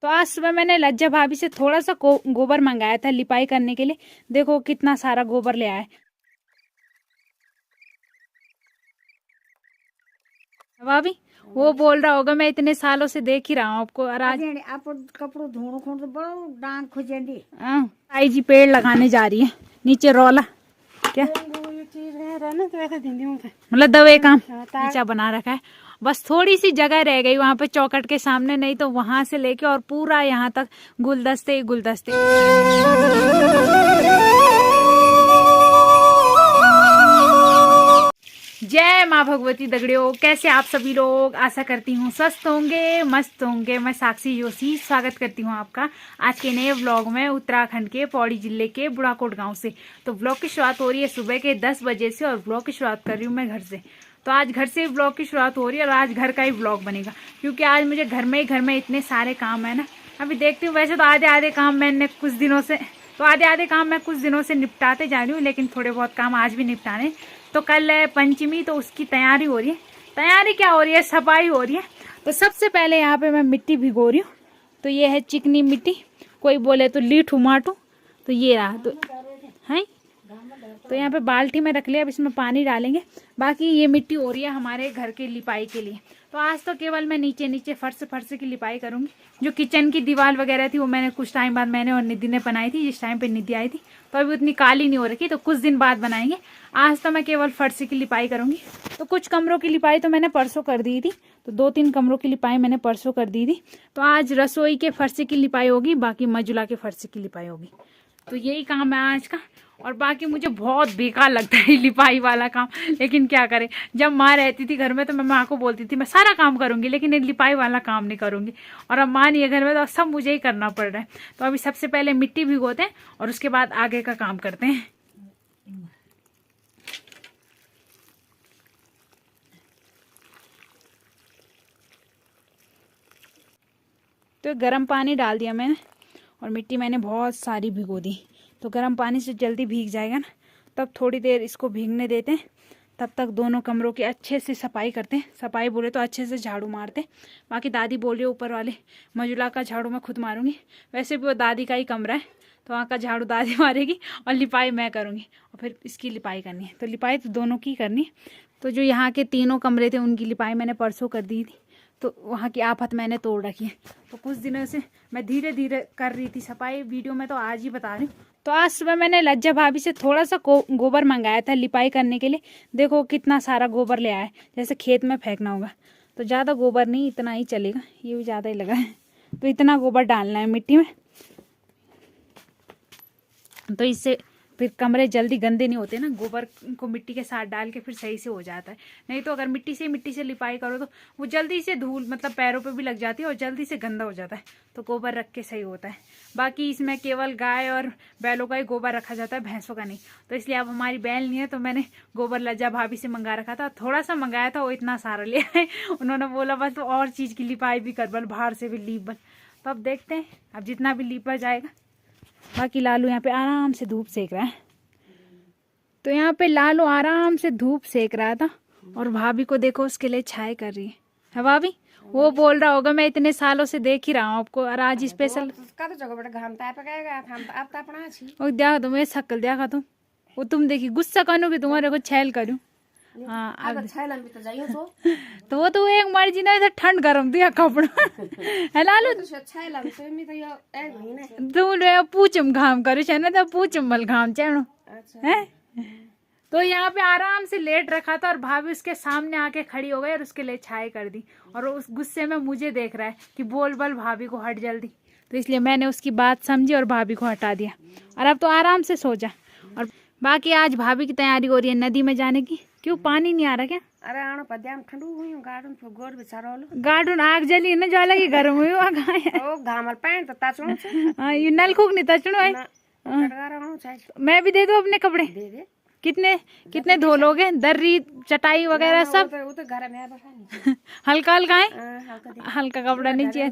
तो आज सुबह मैंने लज्जा भाभी से थोड़ा सा गोबर मंगाया था लिपाई करने के लिए। देखो कितना सारा गोबर ले आए। भाभी वो बोल रहा होगा मैं इतने सालों से देख ही रहा हूँ आपको। और आज आप कपड़ों धोणो खोण तो बड़ो डांग खुजेंदी। ताई जी पेड़ लगाने जा रही है नीचे रोला क्या मतलब दवे काम नीचा बना रखा है। बस थोड़ी सी जगह रह गई वहां पे चौखट के सामने, नहीं तो वहां से लेके और पूरा यहाँ तक गुलदस्ते ही गुलदस्ते। जय माँ भगवती दगड़ियों, कैसे आप सभी लोग। आशा करती हूँ स्वस्थ होंगे, मस्त होंगे। मैं साक्षी जोशी स्वागत करती हूँ आपका आज के नए व्लॉग में उत्तराखंड के पौड़ी जिले के बुढ़ाकोट गांव से। तो व्लॉग की शुरुआत हो रही है सुबह के 10 बजे से और व्लॉग की शुरुआत कर रही हूँ मैं घर से। तो आज घर से व्लॉग की शुरुआत हो रही है और आज घर का ही व्लॉग बनेगा क्योंकि आज मुझे घर में इतने सारे काम है ना। अभी देखती हूँ, वैसे तो आधे काम मैंने कुछ दिनों से निपटाते जा रही हूँ, लेकिन थोड़े बहुत काम आज भी निपटाने। तो कल है पंचमी, तो उसकी तैयारी हो रही है। तैयारी क्या हो रही है, सफाई हो रही है। तो सबसे पहले यहाँ पे मैं मिट्टी भिगो रही हूँ। तो ये है चिकनी मिट्टी, कोई बोले तो लीठू माटू। तो ये रहा तो है। तो यहाँ पे बाल्टी में रख लिया, अब इसमें पानी डालेंगे। बाकी ये मिट्टी हो रही है हमारे घर के लिपाई के लिए। तो आज तो केवल मैं नीचे फर्श की लिपाई करूंगी। जो किचन की दीवार वगैरह थी वो मैंने कुछ टाइम बाद मैंने और निधि ने बनाई थी, जिस टाइम पे निधि आई थी। तो अभी उतनी काली नहीं हो रखी, तो कुछ दिन बाद बनाएंगे। आज तो मैं केवल फर्श की लिपाई करूंगी। तो कुछ कमरों की लिपाई तो मैंने परसों कर दी थी, तो 2-3 कमरों की लिपाई मैंने परसों कर दी थी। तो आज रसोई के फर्श की लिपाई होगी, बाकी मजुला के फर्श की लिपाई होगी। तो यही काम है आज का। और बाकी मुझे बहुत बेकार लगता है लिपाई वाला काम, लेकिन क्या करें। जब माँ रहती थी घर में तो मैं माँ को बोलती थी मैं सारा काम करूंगी, लेकिन लिपाई वाला काम नहीं करूंगी। और अब माँ नहीं है घर में तो सब मुझे ही करना पड़ रहा है। तो अभी सबसे पहले मिट्टी भिगोते हैं और उसके बाद आगे का काम करते हैं। तो गर्म पानी डाल दिया मैंने और मिट्टी मैंने बहुत सारी भिगो दी। तो गर्म पानी से जल्दी भीग जाएगा ना, तब थोड़ी देर इसको भीगने देते हैं। तब तक दोनों कमरों की अच्छे से सफाई करते हैं। सफाई बोले तो अच्छे से झाड़ू मारते हैं। बाकी दादी बोल रही है ऊपर वाले मजुला का झाड़ू मैं खुद मारूंगी। वैसे भी वो दादी का ही कमरा है, तो वहाँ का झाड़ू दादी मारेगी और लिपाई मैं करूँगी। और फिर इसकी लिपाई करनी है, तो लिपाई तो दोनों की करनी है। तो जो यहाँ के 3 कमरे थे उनकी लिपाई मैंने परसों कर दी थी, तो वहाँ की आफत मैंने तोड़ रखी है। तो कुछ दिनों से मैं धीरे धीरे कर रही थी सफाई, वीडियो में तो आज ही बता रही हूँ। तो आज सुबह मैंने लज्जा भाभी से थोड़ा सा गोबर मंगाया था लिपाई करने के लिए। देखो कितना सारा गोबर ले आए, जैसे खेत में फेंकना होगा। तो ज़्यादा गोबर नहीं, इतना ही चलेगा, ये भी ज़्यादा ही लगा है। तो इतना गोबर डालना है मिट्टी में, तो इससे फिर कमरे जल्दी गंदे नहीं होते ना। गोबर को मिट्टी के साथ डाल के फिर सही से हो जाता है। नहीं तो अगर मिट्टी से लिपाई करो तो वो जल्दी से धूल मतलब पैरों पे भी लग जाती है और जल्दी से गंदा हो जाता है। तो गोबर रख के सही होता है। बाकी इसमें केवल गाय और बैलों का ही गोबर रखा जाता है, भैंसों का नहीं। तो इसलिए अब हमारी बैल नहीं है, तो मैंने गोबर लज्जा भाभी से मंगा रखा था। थोड़ा सा मंगाया था, वो इतना सारा ले आए। उन्होंने बोला बस तो और चीज़ की लिपाई भी कर बल, बाहर से भी लीप बल। तो अब देखते हैं, अब जितना भी लीपा जाएगा। बाकी लालू यहाँ पे आराम से धूप सेक रहा है। तो यहाँ पे लालू आराम से धूप सेक रहा था और भाभी को देखो उसके लिए चाय कर रही है भाभी। वो बोल रहा होगा मैं इतने सालों से देख ही रहा हूँ आपको, और आज स्पेशल देखा तुम शक्ल देखा तुम, वो तुम देखी गुस्सा करूँ कि तुम्हारे को छैल करूँ। हाँ तो वो तो एक मर्जी ना, इधर ठंड गरम दिया कपड़ा है लालू। तुम पूछम घाम करू छे ना, तो पूछम मल घाम चढ़ो है। तो यहाँ पे आराम से लेट रखा था और भाभी उसके सामने आके खड़ी हो गई और उसके लिए चाय कर दी। और उस गुस्से में मुझे देख रहा है कि बोल बल भाभी को हट जल्दी। तो इसलिए मैंने उसकी बात समझी और भाभी को हटा दिया। और अब तो आराम से सो जा। और बाकी आज भाभी की तैयारी हो रही है नदी में जाने की। क्यों पानी नहीं आ रहा क्या? अरे आनो पद्याम ठंडू हुई गार्डन पे गोर बिचारो गार्डन आग जली ना, ज्वाला की गर्म हुई ओ घामल पैन तो ताचणो छे। हां ये नलकूक नहीं ताचणो है। मैं भी दे दूं अपने कपड़े? दे दे। कितने धो लोगे? दर्री चटाई वगैरह सब वो तो घर में बैठा हल्का हल्का है। हल्का कपड़ा नीचे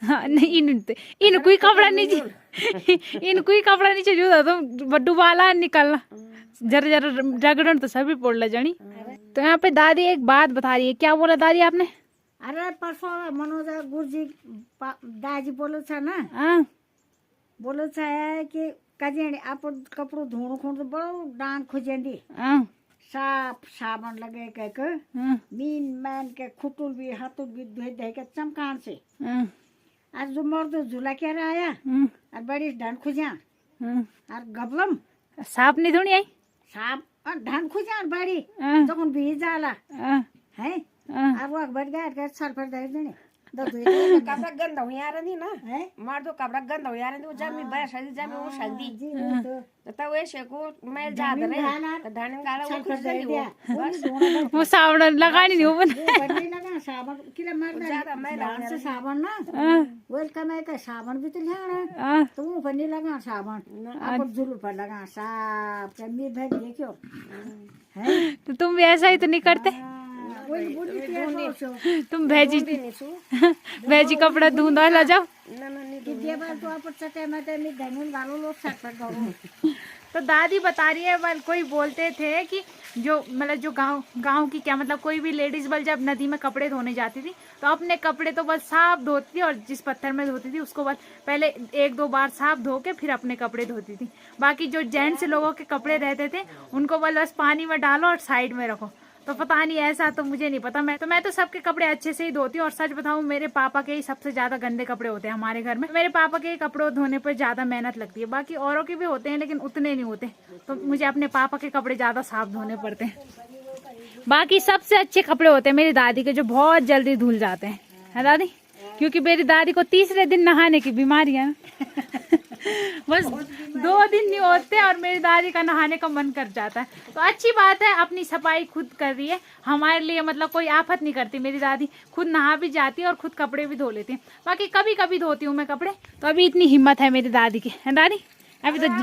नहीं इन कोई कपड़ा नीचे इन कोई कपड़ा नीचे जो तुम बड्डू वाला निकलना जरा रगड़न तो सभी पोड़ ला जानी। तो यहाँ पे दादी एक बात बता रही है। क्या बोला दादी आपने? अरे परसों मनोज गुरुजी दाजी बोलो छ ना बोलो छ कि कजेंडी आप कपड़ो धोणो खोण तो बड़ो डांग खुजेंडी साफ साबन लगे के मीन मैन के खुटुल भी हाथुल भी धोई धे के चमकान से आज जो मर्द झूला क्या आया और बड़ी ढन खुजा और गबलम साफ नहीं धोनी आई साफ और ढन खुजा बड़ी जखन भी जाला है अब वो बढ़ गया सर पर दे देने कपड़ा गंदा हो यार नहीं ना है मार दो कपड़ा गंदा हो यार नहीं वो जमी बड़ा शादी जमी वो शादी तो वैसे को मैल ज्यादा नहीं तो धान गाला वो कुछ नहीं वो वो साबुन लगानी नहीं वो नहीं लगा साबुन किला मार ज्यादा मैल से साबुन ना वेलकम है का साबुन भी तो लेना तो वो पर नहीं लगा साबुन आप जुलू पर लगा साफ जमी भेज देखो है तो तुम भी ऐसा ही तो नहीं करते तुम भेजी भेजी कपड़ा धुंधा ला जाओ तो दादी बता रही है बल कोई बोलते थे कि जो मतलब जो गांव की क्या मतलब कोई भी लेडीज बल जब नदी में कपड़े धोने जाती थी तो अपने कपड़े तो बस साफ धोती थी और जिस पत्थर में धोती थी उसको बस पहले 1-2 बार साफ धो के फिर अपने कपड़े धोती थी। बाकी जो जेंट्स लोगों के कपड़े रहते थे उनको बस पानी में डालो और साइड में रखो। तो पता नहीं ऐसा तो मुझे नहीं पता। मैं तो सबके कपड़े अच्छे से ही धोती हूँ। और सच बताऊं मेरे पापा के ही सबसे ज्यादा गंदे कपड़े होते हैं हमारे घर में। मेरे पापा के कपड़ों धोने पर ज्यादा मेहनत लगती है। बाकी औरों के भी होते हैं लेकिन उतने नहीं होते। तो मुझे अपने पापा के कपड़े ज्यादा साफ धोने पड़ते हैं। बाकी सबसे अच्छे कपड़े होते हैं मेरी दादी के जो बहुत जल्दी धुल जाते हैं, है दादी? क्योंकि मेरी दादी को तीसरे दिन नहाने की बीमारी है बस 2 दिन नहीं होते और मेरी दादी का नहाने का मन कर जाता है। तो अच्छी बात है अपनी सफाई खुद कर रही है, हमारे लिए मतलब कोई आफत नहीं करती। मेरी दादी खुद नहा भी जाती है और खुद कपड़े भी धो लेती है। बाकी कभी कभी धोती हूँ मैं कपड़े। तो अभी इतनी हिम्मत है मेरी दादी की, है दादी? अभी तो अब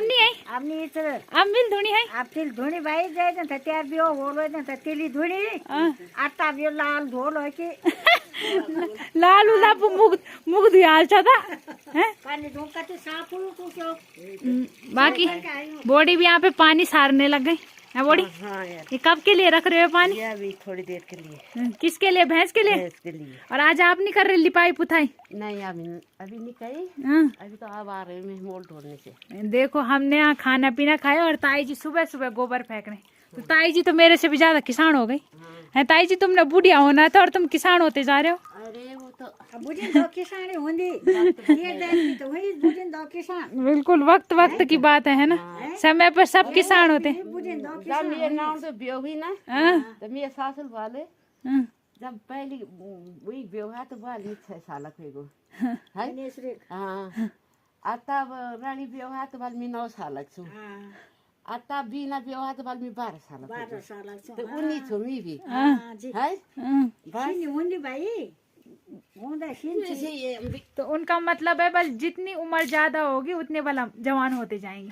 नहीं आई, अब मिल धुनी है आप तिल धुनी भाई जाए त त्यार बियो होलो त तिली धुनी आटा बियो लाल धोल हो कि लाल उला मुख धुयाल था हैं पानी धो के साफ हो तो क्यों बाकी बॉडी भी यहाँ पे पानी सारने लग गई है बॉडी। हाँ यार ये कब के लिए रख रहे हो पानी? ये अभी थोड़ी देर के लिए। किसके लिए? भैंस के लिए? भैंस के लिए। और आज आप नहीं कर रहे लिपाई पुथाई? नहीं अभी नहीं कही। अभी तो आप आ रहे हैं मोल ढोलने से। देखो हमने यहाँ खाना पीना खाया और ताई जी सुबह सुबह गोबर फेंक रहे। तो ताई जी तो मेरे से भी ज्यादा किसान हो गई है। ताई जी तुमने बुढ़िया होना था और तुम किसान होते जा रहे हो। अरे वो तो बुढ़ी दो किसान होंगी तो वही बुढ़ी दो किसान। बिल्कुल वक्त की बात है ना? समय पर सब किसान होते हैं। जब मेरे नाम से ब्यो हुई ना तो मेरे सासुर वाले जब पहली वही ब्यो है तो वाली 6 साल को है। हाँ तब रानी ब्यो है तो वाली 9 साल छू। आता बिना ब्यो है तो वाली 12 साल तो 19 छू मी भी है भाई। तो उनका मतलब है बस जितनी उम्र ज्यादा होगी उतने वाला जवान होते जाएंगे।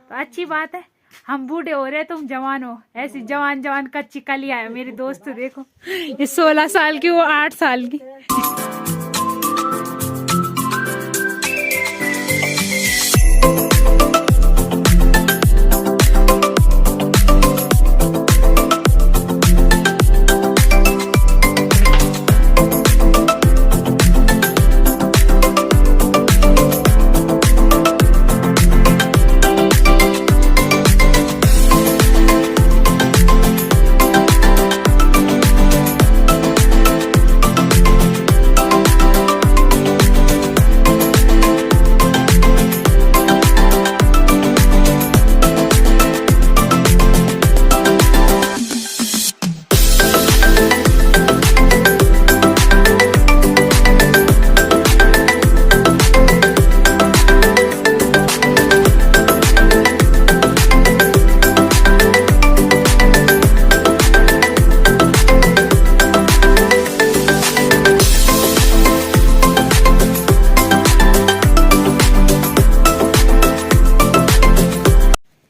तो अच्छी बात है, हम बूढ़े हो रहे तुम जवान हो। ऐसी जवान कच्ची कलियां है। मेरी दोस्त देखो ये 16 साल की, वो 8 साल की।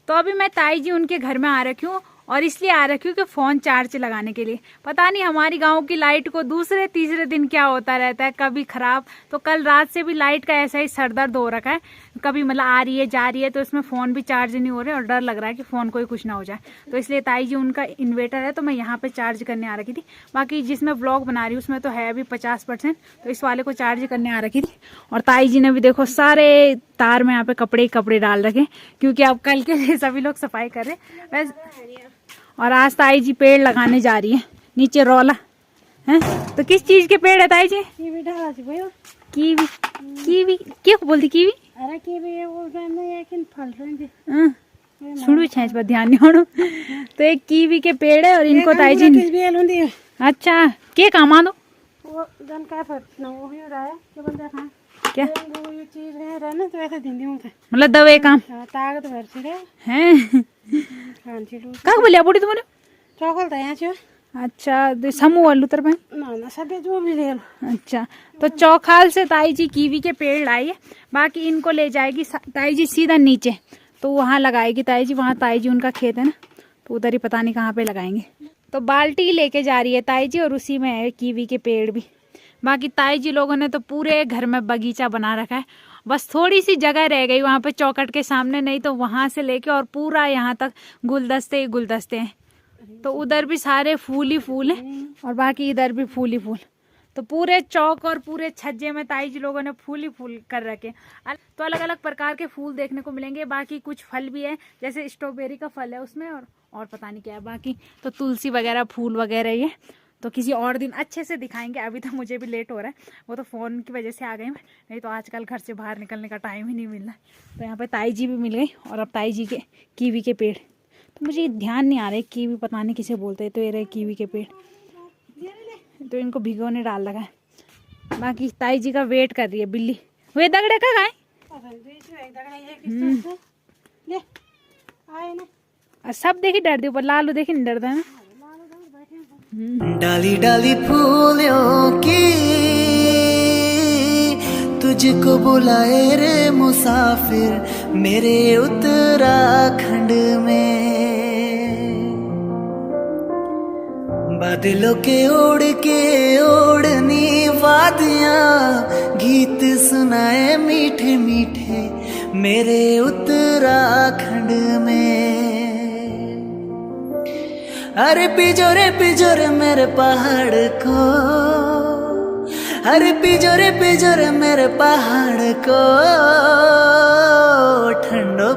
अभी मैं ताई जी उनके घर में आ रखी हूँ और इसलिए आ रखी हूँ कि फोन चार्ज लगाने के लिए। पता नहीं हमारी गांव की लाइट को दूसरे तीसरे दिन क्या होता रहता है, कभी खराब। तो कल रात से भी लाइट का ऐसा ही सरदर्द हो रखा है। कभी मतलब आ रही है जा रही है तो इसमें फ़ोन भी चार्ज नहीं हो रहे और डर लग रहा है कि फ़ोन कोई कुछ ना हो जाए। तो इसलिए ताई जी उनका इन्वर्टर है तो मैं यहाँ पे चार्ज करने आ रखी थी। बाकी जिसमें व्लॉग बना रही हूँ उसमें तो है अभी 50%, तो इस वाले को चार्ज करने आ रखी थी। और ताई जी ने भी देखो सारे तार में यहाँ पे कपड़े डाल रखे क्योंकि अब कल के लिए सभी लोग सफाई कर रहे हैं। और आज ताई जी पेड़ लगाने जा रही है, नीचे रौला है। तो किस चीज के पेड़ है ताई जी? कीवी। कीवी क्या बोलती? कीवी अरे कीवी फल सुन भी छेंच पर ध्यान नहीं होना। तो एक कीवी के पेड़ है और इनको ताई जी ने अच्छा के काम आ दो क्या मतलब दवे काम है का बोलिया बूढ़ी तुम्हारे चौकल था यहाँ अच्छा तो समूह वालू तर ना सब जो भी ले लो। अच्छा तो चौखाल से ताई जी कीवी के पेड़ लाई है। बाकी इनको ले जाएगी ताई जी सीधा नीचे, तो वहाँ लगाएगी ताई जी। वहाँ ताई जी उनका खेत है ना, तो उधर ही पता नहीं कहाँ पे लगाएंगे। तो बाल्टी लेके जा रही है ताई जी और उसी में है कीवी के पेड़ भी। बाकी ताई जी लोगों ने तो पूरे घर में बगीचा बना रखा है, बस थोड़ी सी जगह रह गई वहाँ पे चौखट के सामने, नहीं तो वहाँ से लेके और पूरा यहाँ तक गुलदस्ते ही गुलदस्ते हैं। तो उधर भी सारे फूल ही फूल हैं और बाकी इधर भी फूल ही फूल। तो पूरे चौक और पूरे छज्जे में ताई जी लोगों ने फूल ही फूल कर रखे। तो अलग अलग प्रकार के फूल देखने को मिलेंगे। बाकी कुछ फल भी है, जैसे स्ट्रॉबेरी का फल है उसमें, और पता नहीं क्या है। बाकी तो तुलसी वगैरह फूल वगैरह ये तो किसी और दिन अच्छे से दिखाएंगे। अभी तो मुझे भी लेट हो रहा है, वो तो फ़ोन की वजह से आ गई मैं, नहीं तो आजकल घर से बाहर निकलने का टाइम ही नहीं मिल रहा। तो यहाँ पे ताई जी भी मिल गई और अब ताई जी के कीवी के पेड़। तो मुझे ध्यान नहीं आ रहा है कीवी पता नहीं किसे बोलते हैं। तो ये रहे कीवी के पेड़, तो इनको भिगोने डाल लगा है। बाकी ताई जी का वेट कर रही है बिल्ली। वे दगड़े का गाय सब देखी डर दी ऊपर, लालू देखी नहीं डरता है ना। डाली डाली फूलों की तुझको बुलाए रे मुसाफिर मेरे उत्तराखंड में। बादलों के ओढ़नी वादियां गीत सुनाए मीठे मीठे मेरे उत्तराखंड में। अरे पिजोरे मेरे पहाड़ को, अरे पिजोरे मेरे पहाड़ को ठंडो।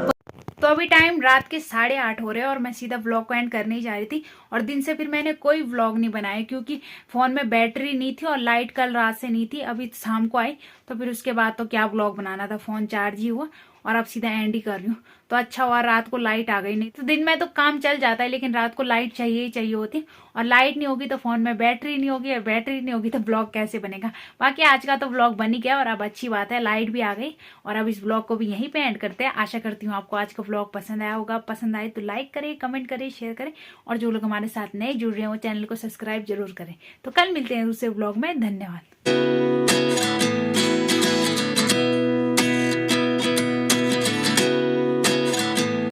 तो अभी टाइम रात के 8:30 हो रहे हैं और मैं सीधा व्लॉग को एंड करने ही जा रही थी। और दिन से फिर मैंने कोई व्लॉग नहीं बनाया क्योंकि फोन में बैटरी नहीं थी और लाइट कल रात से नहीं थी, अभी शाम को आई। तो फिर उसके बाद तो क्या व्लॉग बनाना था, फोन चार्ज ही हुआ और अब सीधा एंड ही कर रही हूँ। तो अच्छा हुआ रात को लाइट आ गई, नहीं तो दिन में तो काम चल जाता है लेकिन रात को लाइट चाहिए ही चाहिए होती। और लाइट नहीं होगी तो फोन में बैटरी नहीं होगी, और बैटरी नहीं होगी तो ब्लॉग कैसे बनेगा। बाकी आज का तो व्लॉग बन ही गया और अब अच्छी बात है लाइट भी आ गई। और अब इस व्लॉग को भी यहीं पे एंड करते हैं। आशा करती हूँ आपको आज का व्लॉग पसंद आया होगा। पसंद आए तो लाइक करें, कमेंट करें, शेयर करें, और जो लोग हमारे साथ नए जुड़ रहे हैं वो चैनल को सब्सक्राइब जरूर करें। तो कल मिलते हैं दूसरे व्लॉग में। धन्यवाद।